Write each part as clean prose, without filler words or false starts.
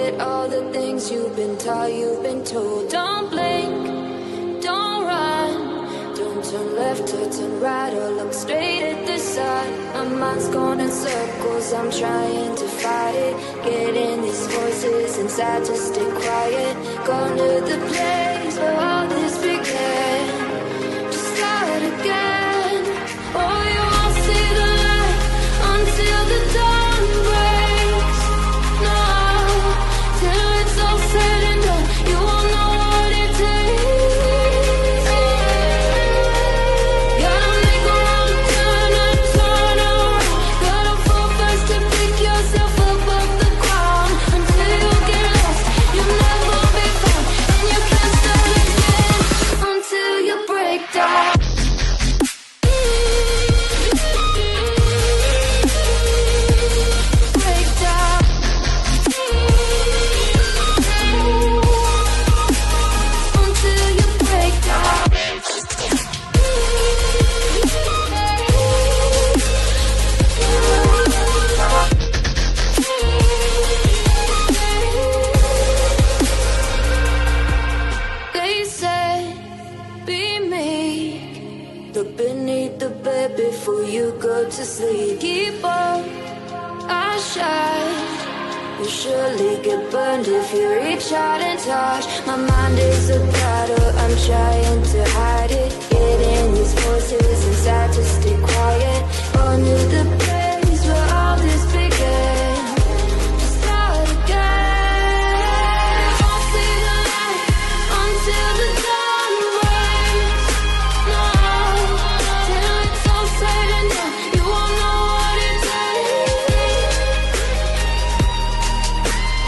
forget all the things you've been taught, you've been told. Don't blink, don't run, don't turn left or turn right or look straight at the sun. My mind's going in circles, I'm trying to fight it. Getting these voices inside to stay quiet. Going to the place where all this began. Just start again. Oh, you won't see the light until the dawn breaks. No, till it's all said and done, you won't know what it takes. Gotta make a wrong turn and turn around. Gotta fall fast to pick yourself up off the ground. Until you get lost, you'll never be found. And you can't start again until you break down. They say, be meek. Look beneath the bed before you go to sleep. Keep on, I shine. You'll surely get burned if you reach out and touch. My mind is a battle, I'm trying to hide it. Getting these voices inside to stay quiet. On to the place where all this began. Just start again. Won't see the light until the dawn breaks. No, till it's all said and done, you won't know what it takes.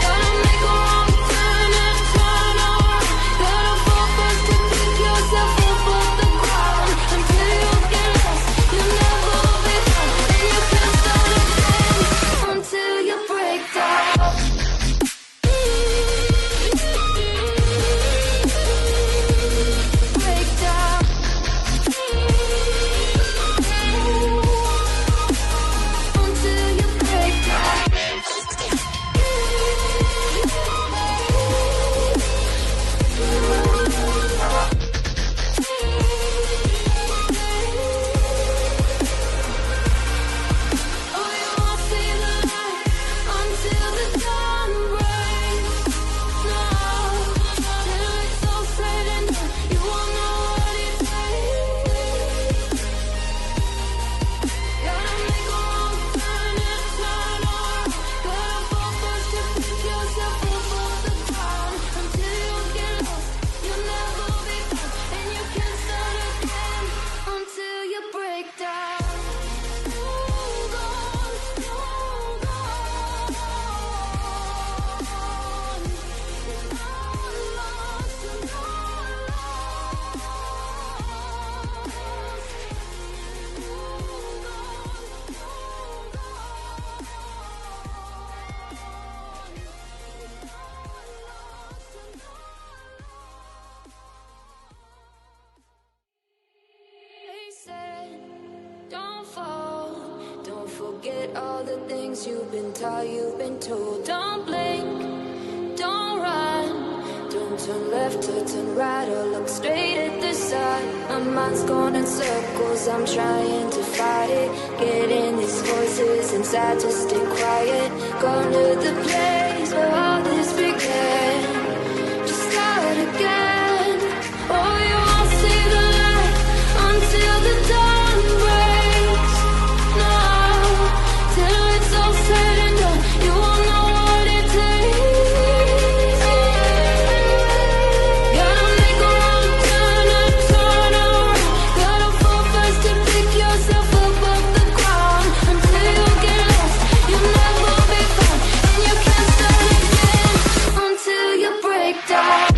Gotta make a wrong turn and turn around. Gotta fall fast to pick yourself up off the ground. Until you get lost, you'll never be found. And you can't start again until you break down. Break down. Until you break down. Oh, you won't see the light until the dawn breaks. No, till it's all said and done, you won't know what it takes. Gotta make a wrong turn and turn around. Gotta fall fast to pick yourself up off the ground. Until you get lost, you'll never be found. And you can't start again until you break down. They said, don't fall, don't forget all the things you've been taught, you've been told. Don't blink, don't run, don't turn left or turn right or look straight at the sun. My mind's going in circles, I'm trying to fight it. Getting these voices inside to stay quiet. Going to the place where all this began. Just start again. Oh, you won't see the light until the dawn breaks. No, till it's all said and done, you won't know what it takes. Gotta make a wrong turn and turn around. Gotta fall fast to pick yourself up off the ground. Until you get lost, you'll never be found. And you can't start again until you break down.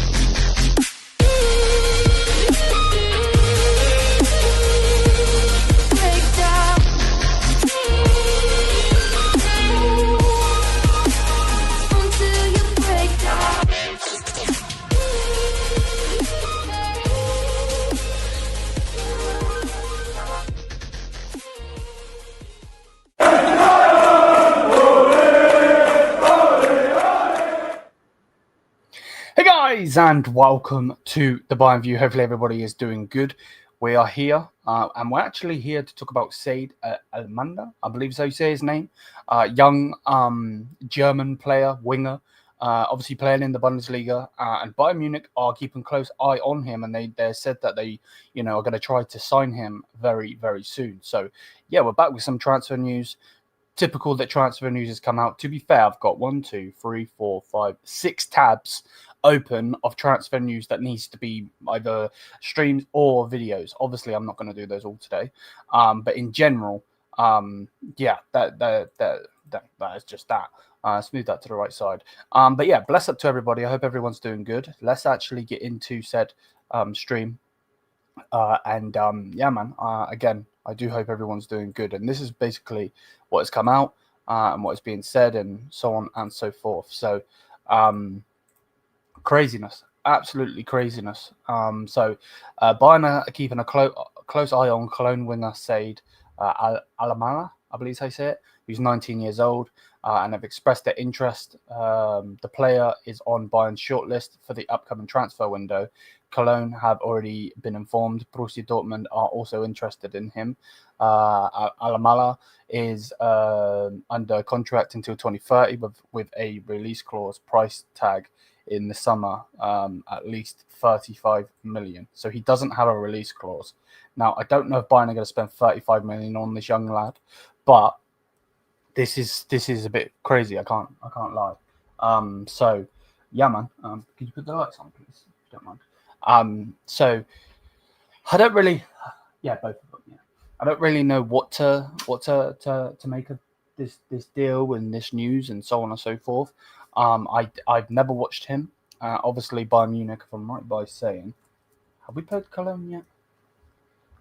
Guys, and welcome to the Bayern View. Hopefully everybody is doing good. We are here, and we're actually here to talk about Said Almanda, I believe so you say his name. Young German player, winger, obviously playing in the Bundesliga, and Bayern Munich are keeping close eye on him, and they said that they, are going to try to sign him very, very soon. So, yeah, we're back with some transfer news. Typical that transfer news has come out. To be fair, I've got 1, 2, 3, 4, 5, 6 tabs open of transfer news that needs to be either streams or videos. Obviously, I'm not going to do those all today, but in general, yeah, that is just that. Smooth that to the right side. But yeah, bless up to everybody. I hope everyone's doing good. Let's actually get into said stream. Yeah, man, again, I do hope everyone's doing good. And this is basically what has come out and what is being said and so on and so forth. So, craziness, absolutely craziness. Bayern are keeping a close eye on Cologne winger Said Alamala, I believe I say it, who's 19 years old, and have expressed their interest. The player is on Bayern's shortlist for the upcoming transfer window. Cologne have already been informed. Borussia Dortmund are also interested in him. Alamala is under contract until 2030 with a release clause price tag in the summer, at least 35 million. So he doesn't have a release clause. Now, I don't know if Bayern are going to spend 35 million on this young lad, but this is a bit crazy. I can't lie. So yeah, man. Can you put the lights on, please? If you don't mind. So I don't really, yeah, both of them. Yeah, I don't really know what to make of this deal and this news and so on and so forth. I've never watched him. Obviously, Bayern Munich, if I'm right by saying, have we played Cologne yet?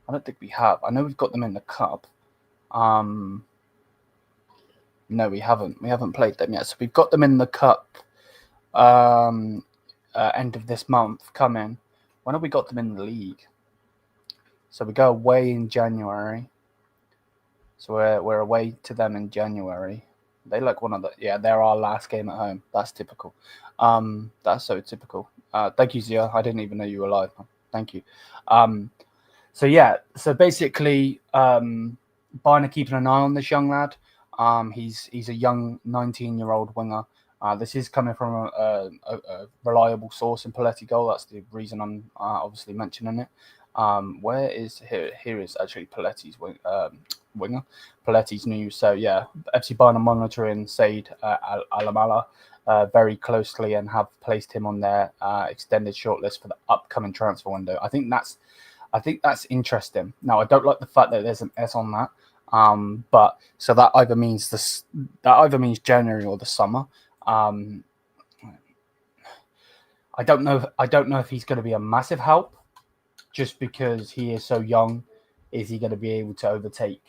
I don't think we have. I know we've got them in the cup. No, we haven't. We haven't played them yet. So we've got them in the cup. End of this month coming. When have we got them in the league? So we go away in January. So we're away to them in January. They look one of the they're our last game at home. That's typical. That's so typical. Thank you, Zia. I didn't even know you were live. Thank you. So basically, Bayern are keeping an eye on this young lad. He's a young 19-year-old winger. This is coming from a reliable source in Politico. That's the reason I'm obviously mentioning it. Where is here is actually Paletti's winger, Paletti's news. So yeah, FC Bayern are monitoring Said Alamala very closely and have placed him on their extended shortlist for the upcoming transfer window. I think that's interesting. Now, I don't like the fact that there's an S on that. But so that either means January or the summer. I don't know if he's going to be a massive help. Just because he is so young, is he going to be able to overtake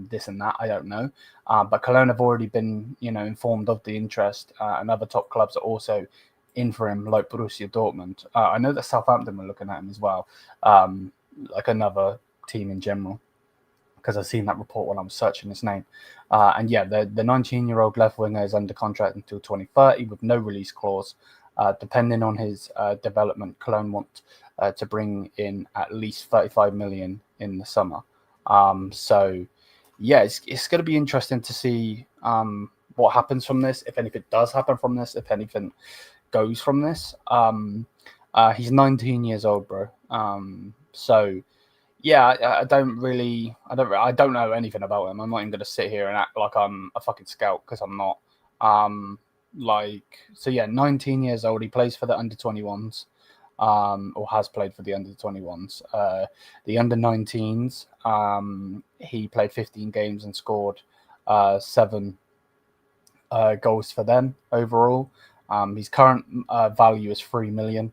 this and that? I don't know. But Cologne have already been, informed of the interest, and other top clubs are also in for him, like Borussia Dortmund. I know that Southampton were looking at him as well, like another team in general, because I've seen that report when I was searching his name. And yeah, the 19-year-old left winger is under contract until 2030 with no release clause. Depending on his development, Cologne want to bring in at least 35 million in the summer. So yeah, it's going to be interesting to see what happens from this, if anything does happen from this, if anything goes from this. He's 19 years old, bro. So yeah, I don't know anything about him. I'm not even going to sit here and act like I'm a fucking scout, because I'm not. 19 years old. He plays for the under-21s, or has played for the under-21s. The under-19s, he played 15 games and scored 7 goals for them overall. His current value is 3 million.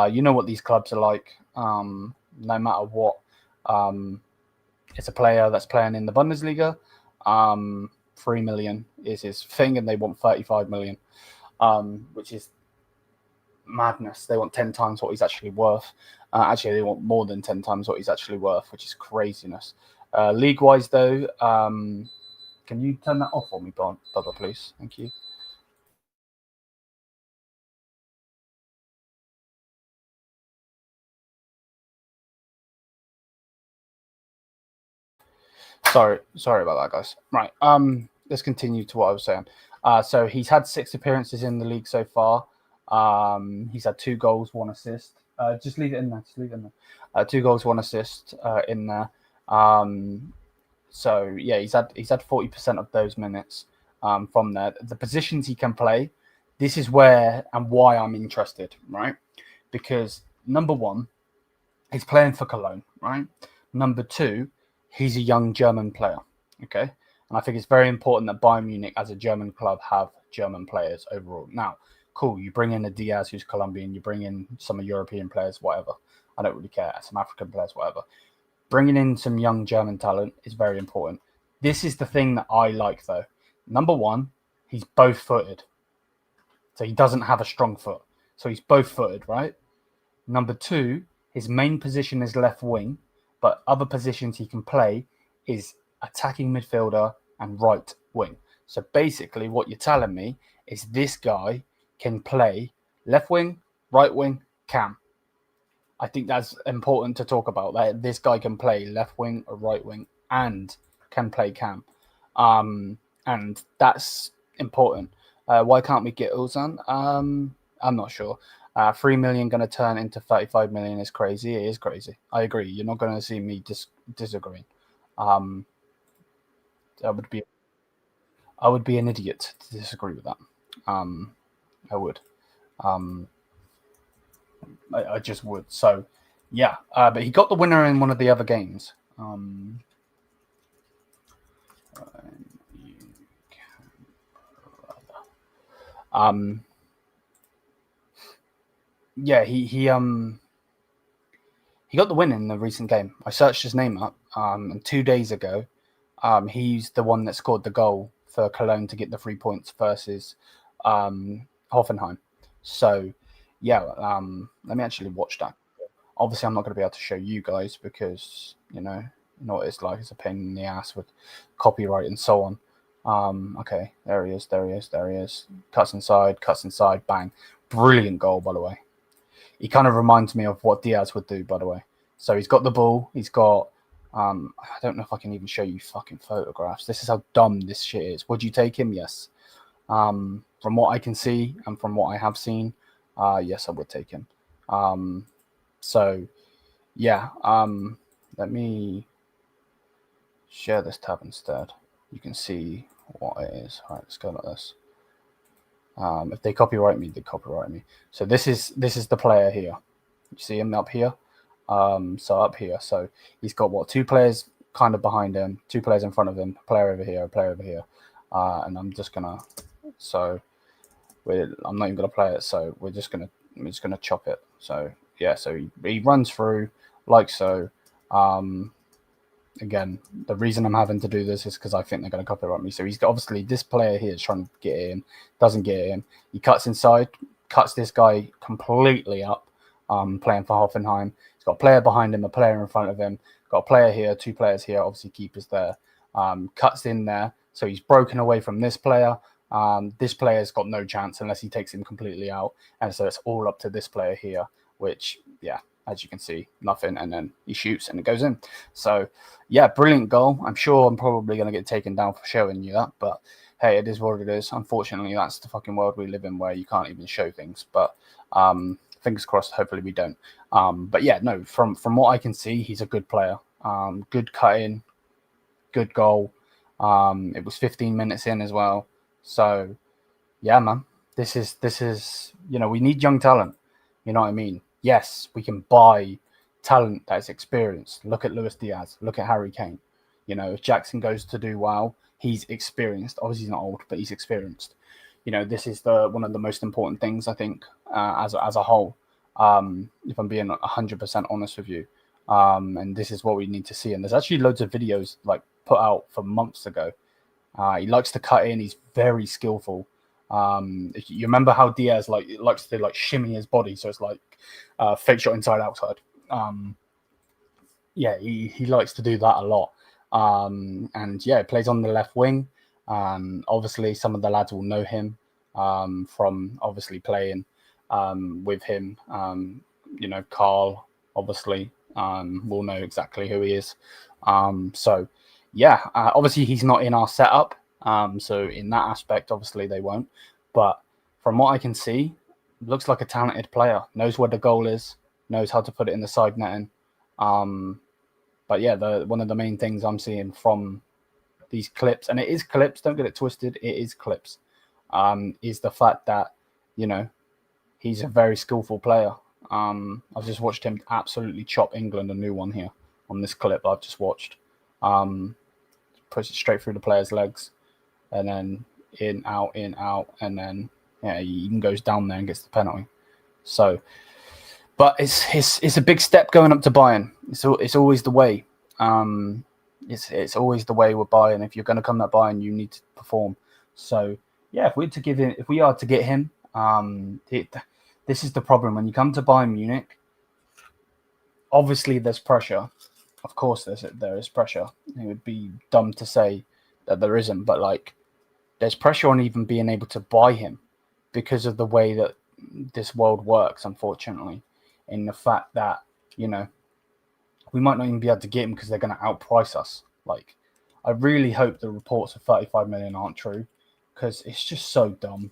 You know what these clubs are like. No matter what, it's a player that's playing in the Bundesliga. 3 million is his thing, and they want 35 million, which is madness. They want 10 times what he's actually worth. Actually, they want more than 10 times what he's actually worth, which is craziness. League-wise, though, can you turn that off for me, Bubba, please? Thank you. Sorry about that, guys. Right. Let's continue to what I was saying. So he's had 6 appearances in the league so far. He's had 2 goals, 1 assist. Just leave it in there. 2 goals, 1 assist in there. So yeah, he's had 40% of those minutes from there. The positions he can play. This is where and why I'm interested, right? Because number 1, he's playing for Cologne, right? Number 2, he's a young German player, okay? And I think it's very important that Bayern Munich, as a German club, have German players overall. Now, cool, you bring in a Diaz who's Colombian, you bring in some European players, whatever. I don't really care. Some African players, whatever. Bringing in some young German talent is very important. This is the thing that I like, though. Number 1, he's both-footed. So he doesn't have a strong foot. So he's both-footed, right? Number 2, his main position is left wing, but other positions he can play is attacking midfielder and right wing. So basically what you're telling me is this guy can play left wing, right wing, cam. I think that's important to talk about. That this guy can play left wing or right wing and can play cam. And that's important. Why can't we get Ozan? I'm not sure. 3 million going to turn into 35 million is crazy. It is crazy. I agree. You're not going to see me disagreeing. I would be an idiot to disagree with that. I would. I just would. So, yeah. But he got the winner in one of the other games. Yeah, he got the win in the recent game. I searched his name up, and 2 days ago, he's the one that scored the goal for Cologne to get the 3 points versus Hoffenheim. So, yeah, let me actually watch that. Obviously, I'm not going to be able to show you guys because, you know what it's like. It's a pain in the ass with copyright and so on. Okay, there he is. Cuts inside, bang. Brilliant goal, by the way. He kind of reminds me of what Diaz would do, by the way. So he's got the ball. He's got... I don't know if I can even show you fucking photographs. This is how dumb this shit is. Would you take him? Yes. From what I can see and from what I have seen, yes, I would take him. So, yeah. Let me share this tab instead. You can see what it is. All right, let's go like this. If they copyright me, they copyright me. So this is the player here. You see him up here? So up here. So he's got 2 players kind of behind him, 2 players in front of him, a player over here, a player over here. And I'm just gonna I'm not even gonna play it, so I'm just gonna chop it. So yeah, so he runs through like so. Again, the reason I'm having to do this is because I think they're going to copyright me. So he's obviously, this player here is trying to get in, doesn't get in. He cuts inside, cuts this guy completely up, playing for Hoffenheim. He's got a player behind him, a player in front of him. Got a player here, 2 players here, obviously keepers there. Cuts in there. So he's broken away from this player. This player's got no chance unless he takes him completely out. And so it's all up to this player here, which, yeah, as you can see, nothing, and then he shoots and it goes in. So, yeah, brilliant goal. I'm sure I'm probably going to get taken down for showing you that, but hey, it is what it is. Unfortunately, that's the fucking world we live in where you can't even show things, but fingers crossed, hopefully we don't. But yeah, no, from what I can see, he's a good player. Good cut-in, good goal. It was 15 minutes in as well. So, yeah, man, this is, we need young talent. You know what I mean? Yes, we can buy talent that is experienced. Look at Luis Diaz. Look at Harry Kane. If Jackson goes to do well, he's experienced. Obviously, he's not old, but he's experienced. This is one of the most important things, I think, as a whole, if I'm being 100% honest with you. And this is what we need to see. And there's actually loads of videos put out from months ago. He likes to cut in. He's very skillful. You remember how Diaz likes to shimmy his body, so it's fake shot inside outside. Yeah, he likes to do that a lot. And yeah, plays on the left wing. Obviously, some of the lads will know him from obviously playing with him. Carl obviously will know exactly who he is. So obviously he's not in our setup. So in that aspect, obviously they won't. But from what I can see, looks like a talented player. Knows where the goal is. Knows how to put it in the side netting. But yeah, one of the main things I'm seeing from these clips, and it is clips, don't get it twisted, it is clips, is the fact that, he's a very skillful player. I've just watched him absolutely chop England a new one here on this clip I've just watched. Puts it straight through the player's legs, and then in, out, and then he even goes down there and gets the penalty. So, but it's a big step going up to Bayern. It's always the way. It's always the way with Bayern. If you're going to come to Bayern, you need to perform. So yeah, if we are to get him, this is the problem when you come to Bayern Munich. Obviously, there's pressure. Of course, there is pressure. It would be dumb to say that there isn't, but there's pressure on even being able to buy him because of the way that this world works. Unfortunately, in the fact that we might not even be able to get him because they're going to outprice us. I really hope the reports of 35 million aren't true, because it's just so dumb.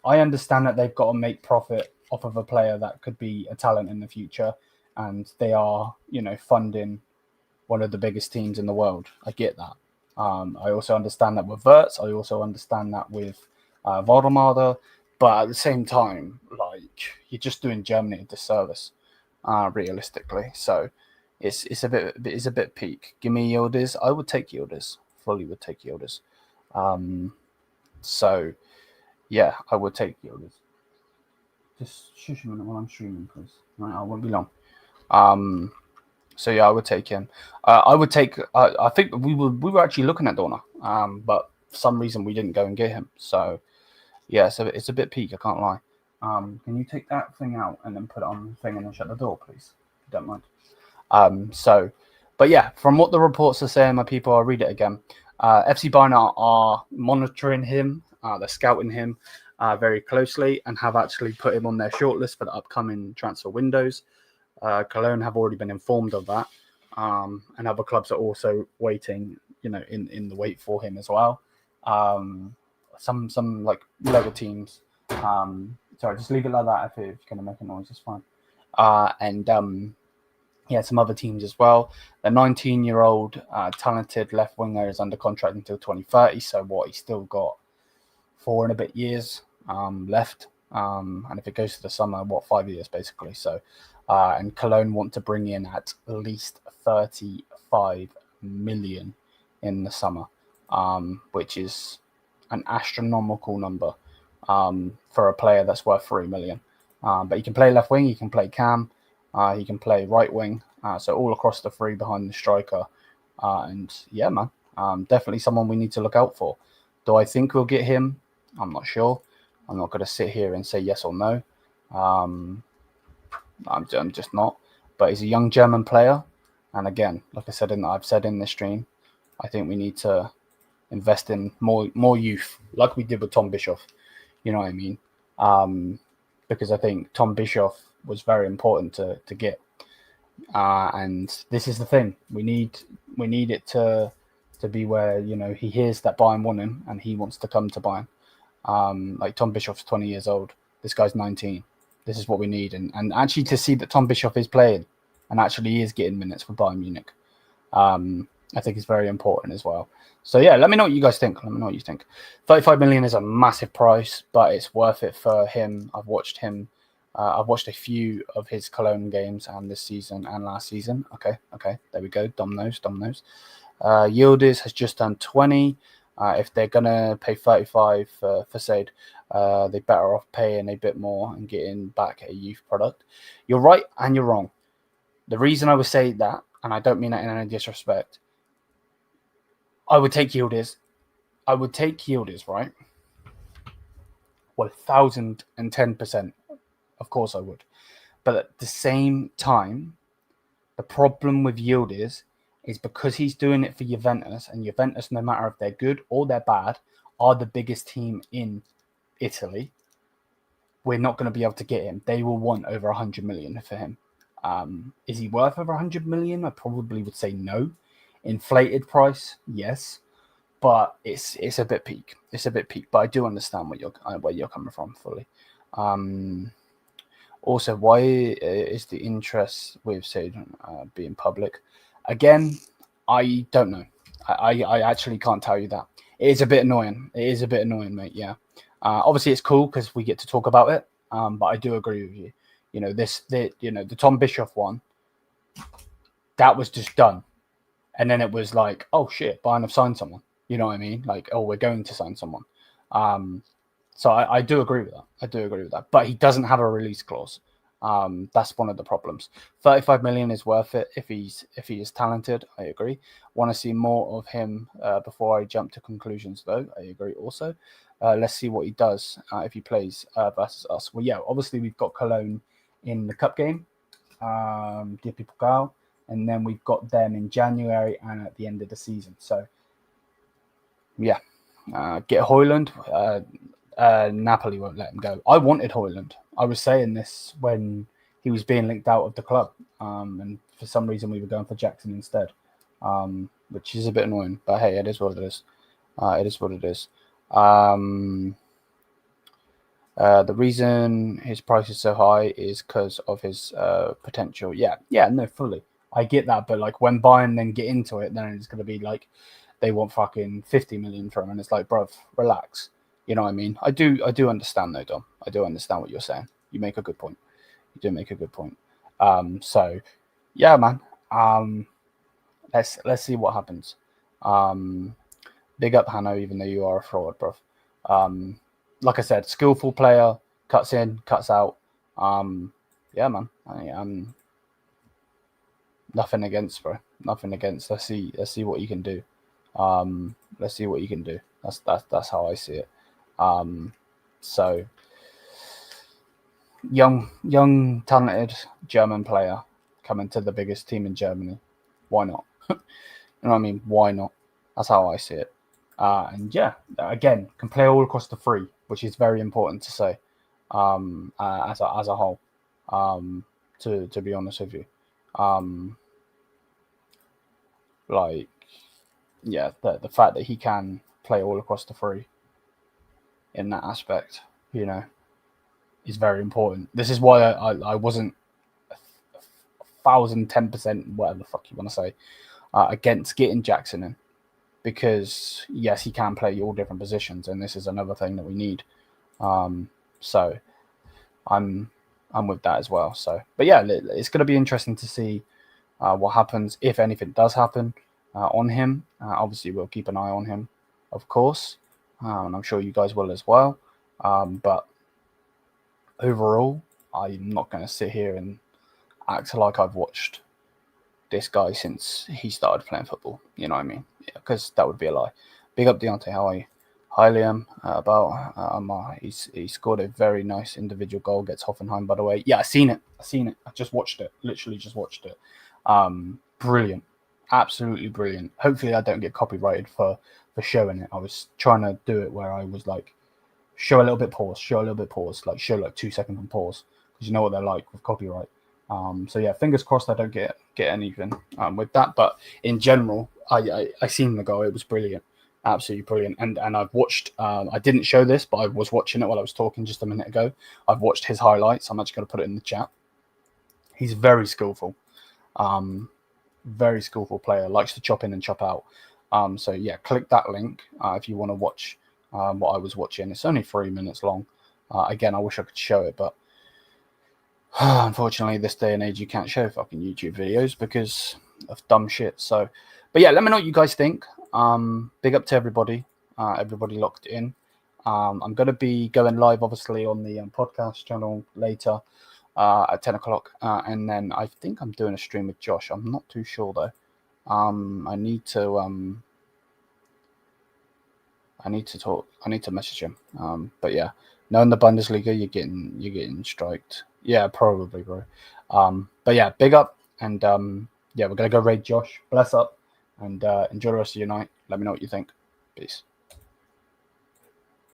I understand that they've got to make profit off of a player that could be a talent in the future, and they are, funding one of the biggest teams in the world. I get that. I also understand that with Wirtz. I also understand that with Valdemar. But at the same time, you're just doing Germany a disservice, realistically. So it's a bit peak. Give me Yildiz. I would take Yildiz. Fully would take Yildiz. So yeah, I would take Yildiz. Just shush a minute while I'm streaming, please. Right, I won't be long. So yeah, I would take him. I would take. I think we were actually looking at Dorna, but for some reason we didn't go and get him. So yeah, so it's a bit peak. I can't lie. Can you take that thing out and then put it on the thing and then shut the door, please? If you don't mind. But yeah, from what the reports are saying, my people, I'll read it again. FC Bayern are monitoring him. They're scouting him very closely and have actually put him on their shortlist for the upcoming transfer windows. Cologne have already been informed of that, and other clubs are also waiting, in the wait for him as well. Some lower teams. Sorry, just leave it like that. If you're going to make a noise, it's fine. Some other teams as well. The 19-year-old talented left winger is under contract until 2030. So he's still got 4 and a bit years left. And if it goes to the summer, 5 years basically. So, and Cologne want to bring in at least 35 million in the summer, which is an astronomical number for a player that's worth 3 million. But he can play left wing, he can play cam, he can play right wing, so all across the three behind the striker. And yeah, man, definitely someone we need to look out for. Do I think we'll get him? I'm not sure. I'm not going to sit here and say yes or no. I'm just not. But he's a young German player, and again, like I've said in this stream, I think we need to invest in more youth, like we did with Tom Bischoff. You know what I mean? Because I think Tom Bischoff was very important to get. And this is the thing. We need it to be where, he hears that Bayern want him and he wants to come to Bayern. Like Tom Bischoff's 20 years old. This guy's 19. This is what we need. And actually to see that Tom Bischoff is playing and actually is getting minutes for Bayern Munich, I think is very important as well. So yeah, let me know what you guys think. 35 million is a massive price, but it's worth it for him. I've watched him. I've watched a few of his Cologne games and this season and last season. Okay, there we go. Dominoes. Yildiz has just done 20. If they're gonna pay 35 for Said, they're better off paying a bit more and getting back a youth product. You're right and you're wrong. The reason I would say that, and I don't mean that in any disrespect, I would take Yildiz. Right? 1,010%. Of course I would. But at the same time, the problem with Yildiz is because he's doing it for Juventus, and Juventus, no matter if they're good or they're bad, are the biggest team in Italy. We're not going to be able to get him. They will want over 100 million for him. Is he worth over 100 million? I probably would say no. inflated price, yes, but it's a bit peak. It's a bit peak, but I do understand where you're coming from fully. Also, why is the interest with Sadio being public? Again, I don't know. I actually can't tell you that. It is a bit annoying. It is a bit annoying, mate. Yeah. Obviously, it's cool because we get to talk about it. But I do agree with you. You know, the Tom Bischoff one, that was just done. And then it was like, oh shit, Bayern have signed someone. You know what I mean? Like, oh, we're going to sign someone. So I do agree with that. I do agree with that. But he doesn't have a release clause. That's one of the problems. 35 million is worth it if he is talented. I agree. Want to see more of him before I jump to conclusions, though. I agree also. Let's see what he does if he plays versus us. Well, yeah, obviously we've got Cologne in the cup game, DP Pokal, and then we've got them in January and at the end of the season. So, yeah, get Højlund. Napoli won't let him go. I wanted Højlund. I was saying this when he was being linked out of the club, and for some reason we were going for Jackson instead, which is a bit annoying. But hey, it is what it is. It is what it is. The reason his price is so high is because of his potential. Yeah, no, fully. I get that, but like when Bayern then get into it, then it's going to be like they want fucking 50 million from him, and it's like, bruv, relax. You know what I mean? I do understand though, Dom. I do understand what you're saying. You make a good point. You do make a good point. So yeah, man. Let's see what happens. Big up Hanno, even though you are a fraud, bro. Like I said, skillful player, cuts in, cuts out. Yeah, man. I'm nothing against, bro. Nothing against. Let's see what you can do. Let's see what you can do. That's how I see it. So young talented German player coming to the biggest team in Germany. Why not? You know what I mean? Why not? That's how I see it. And yeah, again, can play all across the three, which is very important to say. As a whole, to be honest with you, like, yeah, the fact that he can play all across the three in that aspect, you know, is very important. This is why I wasn't 1,010%, whatever the fuck you want to say, against getting Jackson in, because yes, he can play all different positions, and this is another thing that we need. So I'm with that as well. So, but yeah, it's going to be interesting to see what happens, if anything does happen on him. Obviously, we'll keep an eye on him, of course, and I'm sure you guys will as well. But overall, I'm not going to sit here and act like I've watched this guy since he started playing football. You know what I mean? Yeah, because that would be a lie. Big up Deontay, how are you? Hi Liam, he scored a very nice individual goal, gets Hoffenheim, by the way. Yeah, I seen it. I just watched it. Literally just watched it. Brilliant. Absolutely brilliant. Hopefully I don't get copyrighted for showing it. I was trying to do it where I was like, show a little bit pause, like show like 2 seconds and pause, because you know what they're like with copyright. So yeah, fingers crossed I don't get anything with that. But in general, I seen the goal. It was brilliant. Absolutely brilliant. And I've watched, I didn't show this, but I was watching it while I was talking just a minute ago. I've watched his highlights. I'm actually going to put it in the chat. He's very skillful. Very skillful player. Likes to chop in and chop out. So yeah, click that link if you want to watch what I was watching. It's only 3 minutes long. Again, I wish I could show it, but unfortunately, this day and age, you can't show fucking YouTube videos because of dumb shit. So, but yeah, let me know what you guys think. Big up to everybody. Everybody locked in. I'm going to be going live, obviously, on the podcast channel later at 10 o'clock. And then I think I'm doing a stream with Josh. I'm not too sure, though. I need to talk. I need to message him. But yeah, knowing the Bundesliga, you're getting striked. Yeah, probably, bro. But yeah, big up, and yeah, we're gonna go raid Josh. Bless up, and enjoy the rest of your night. Let me know what you think. Peace.